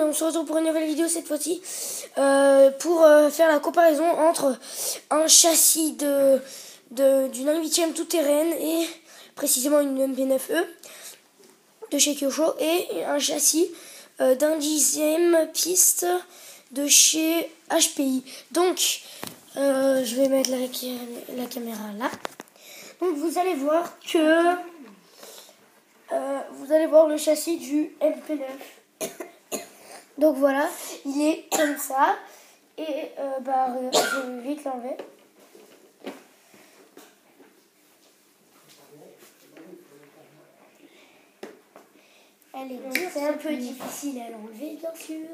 on se retrouve pour une nouvelle vidéo cette fois-ci pour faire la comparaison entre un châssis d'une 1/8 tout-terrain et précisément une MP9E de chez Kyosho et un châssis d'1/10 piste de chez HPI. Donc je vais mettre la caméra là. Donc vous allez voir que vous allez voir le châssis du MP9. Donc voilà, il est comme ça. Et je vais vite l'enlever. C'est un peu difficile à l'enlever, bien sûr.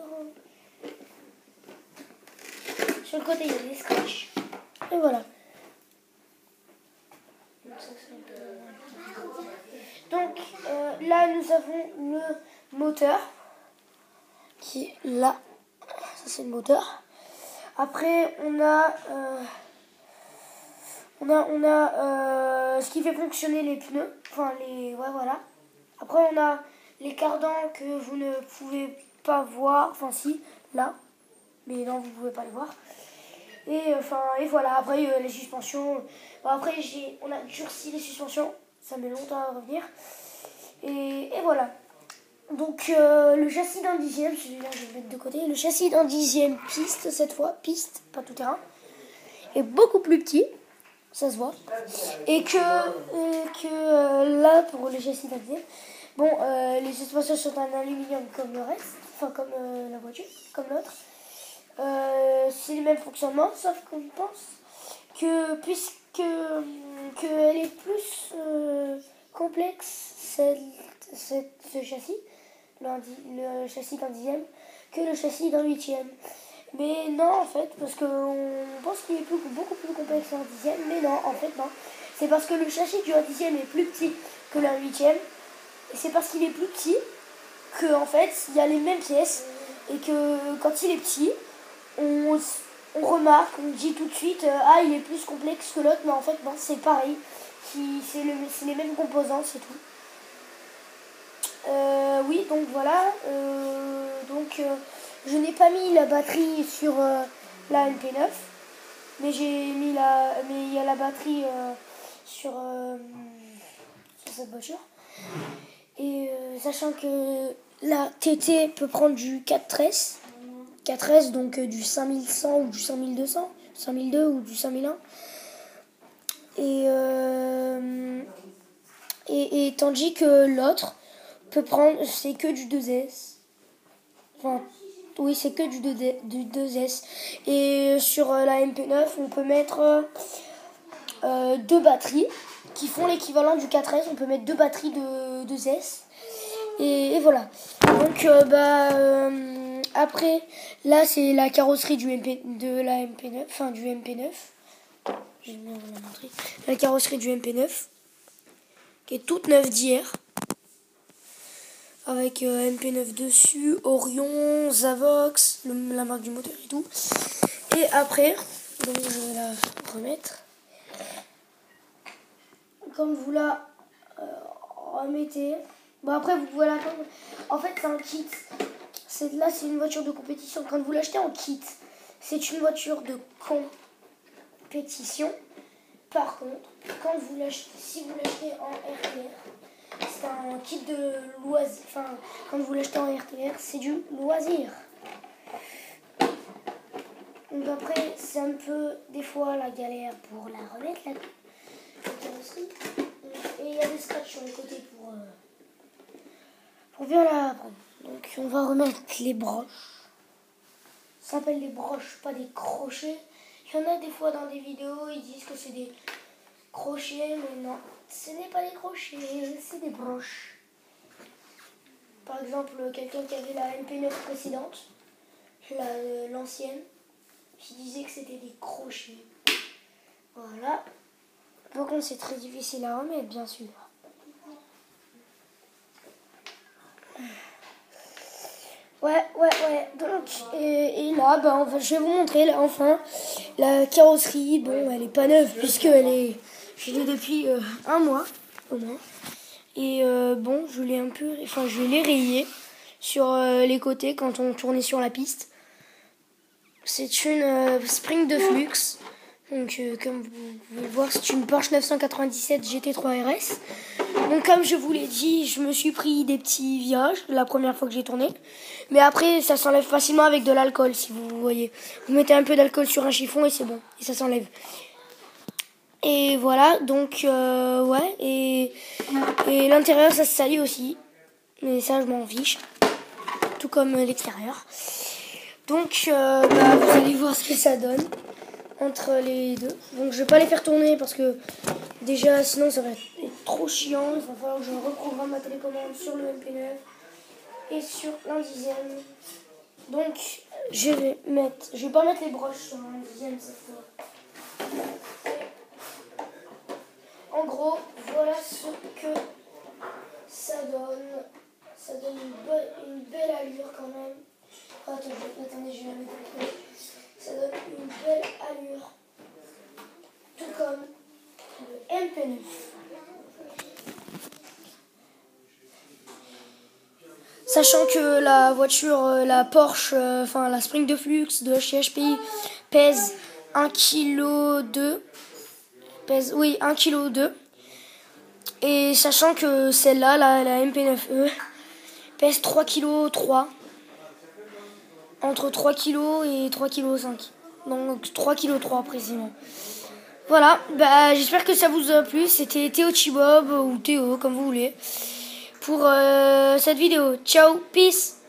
Sur le côté, il y a des scratchs. Et voilà. Donc là, nous avons le moteur qui est là. Ça, c'est le moteur. Après, on a ce qui fait fonctionner les pneus. Enfin, voilà. Après, on a les cardans que vous ne pouvez pas voir. Enfin, si, là. Mais non, vous ne pouvez pas les voir. Et voilà. Après, les suspensions. Après, on a durci les suspensions. Ça met longtemps à revenir. Et voilà. Donc, le châssis d'1/10, celui-là, je vais le mettre de côté. Le châssis d'1/10 piste, cette fois. Piste, pas tout terrain. Est beaucoup plus petit. Ça se voit. Et que là, pour le châssis d'1/10, bon, les suspensions sont en aluminium comme le reste. Enfin, comme la voiture, comme l'autre. C'est le même fonctionnement, sauf qu'on pense que elle est plus complexe, ce châssis, le châssis d'1/10, que le châssis d'1/8. Mais non, en fait, parce qu'on pense qu'il est beaucoup plus complexe que l'1/10, mais non, en fait, non. C'est parce que le châssis du 1/10 est plus petit que l'1/8, et c'est parce qu'il est plus petit que, en fait, il y a les mêmes pièces, et que quand il est petit, on remarque, on dit tout de suite, il est plus complexe que l'autre, mais en fait, non, c'est pareil. C'est les mêmes composants, c'est tout. Oui, donc voilà. Je n'ai pas mis la batterie sur la MP9, mais il y a la batterie sur cette voiture. Et sachant que la TT peut prendre du 4S, donc du 5100 ou du 5200, 5002 ou du 5001. Et tandis que l'autre peut prendre, c'est que du 2S. Enfin, oui, c'est que du 2S. Et sur la MP9, on peut mettre deux batteries qui font l'équivalent du 4S. On peut mettre deux batteries de 2S. Et voilà. Donc, après, là, c'est la carrosserie du MP9. Enfin, du MP9. Je vais vous la montrer. La carrosserie du MP9, qui est toute neuve d'hier. Avec MP9 dessus, Orion, Zavox, la marque du moteur et tout. Et après, donc je vais la remettre. Comme vous la remettez, après vous pouvez la prendre. En fait, c'est un kit. Là, c'est une voiture de compétition. Quand vous l'achetez en kit, c'est une voiture de compétition. Par contre, si vous l'achetez en RTR, c'est un kit de loisir. Enfin, quand vous l'achetez en RTR, c'est du loisir. Donc après, c'est un peu, des fois, la galère pour la remettre, la carrosserie. Et il y a des scratchs sur les côtés pour bien la prendre. Donc on va remettre les broches. Ça s'appelle des broches, pas des crochets. Il y en a des fois dans des vidéos, ils disent que c'est des crochets, mais non, ce n'est pas des crochets, c'est des broches. Par exemple, quelqu'un qui avait la MP9 précédente, l'ancienne, qui disait que c'était des crochets. Voilà. Par contre, c'est très difficile à remettre, bien sûr. Ouais. Donc, et là, je vais vous montrer, là, enfin, la carrosserie. Bon, elle est pas neuve, puisqu'elle est... Je l'ai depuis un mois, au moins. Et je l'ai rayée. sur les côtés quand on tournait sur la piste. C'est une Spring de Flux. Donc comme vous pouvez le voir, c'est une Porsche 997 GT3 RS. Donc comme je vous l'ai dit, je me suis pris des petits virages la première fois que j'ai tourné. Mais après, ça s'enlève facilement avec de l'alcool, si vous voyez. Vous mettez un peu d'alcool sur un chiffon et c'est bon. Et ça s'enlève. Et voilà, donc ouais. Et l'intérieur, ça se salit aussi. Mais ça, je m'en fiche. Tout comme l'extérieur. Donc vous allez voir ce que ça donne entre les deux. Donc je vais pas les faire tourner parce que déjà sinon ça va être trop chiant. Il va falloir que je reprogramme ma télécommande sur le MP9 et sur l'indixième. Donc je vais pas mettre les broches sur l'indixième cette fois. En gros, voilà ce que ça donne. Ça donne une belle allure quand même. Attendez, je vais la mettre. Ça donne une belle allure. Tout comme le MP9. Sachant que la voiture, la Porsche, la Spring de Flux de chez HPI pèse 1,2 kg. Pèse, oui, 1,2 kg. Et sachant que celle-là, la MP9E, pèse 3,3 kg. Entre 3 kg et 3,5 kg. Donc 3,3 kg précisément. Voilà, j'espère que ça vous a plu. C'était Théo Chibob ou Théo, comme vous voulez, pour cette vidéo. Ciao, peace.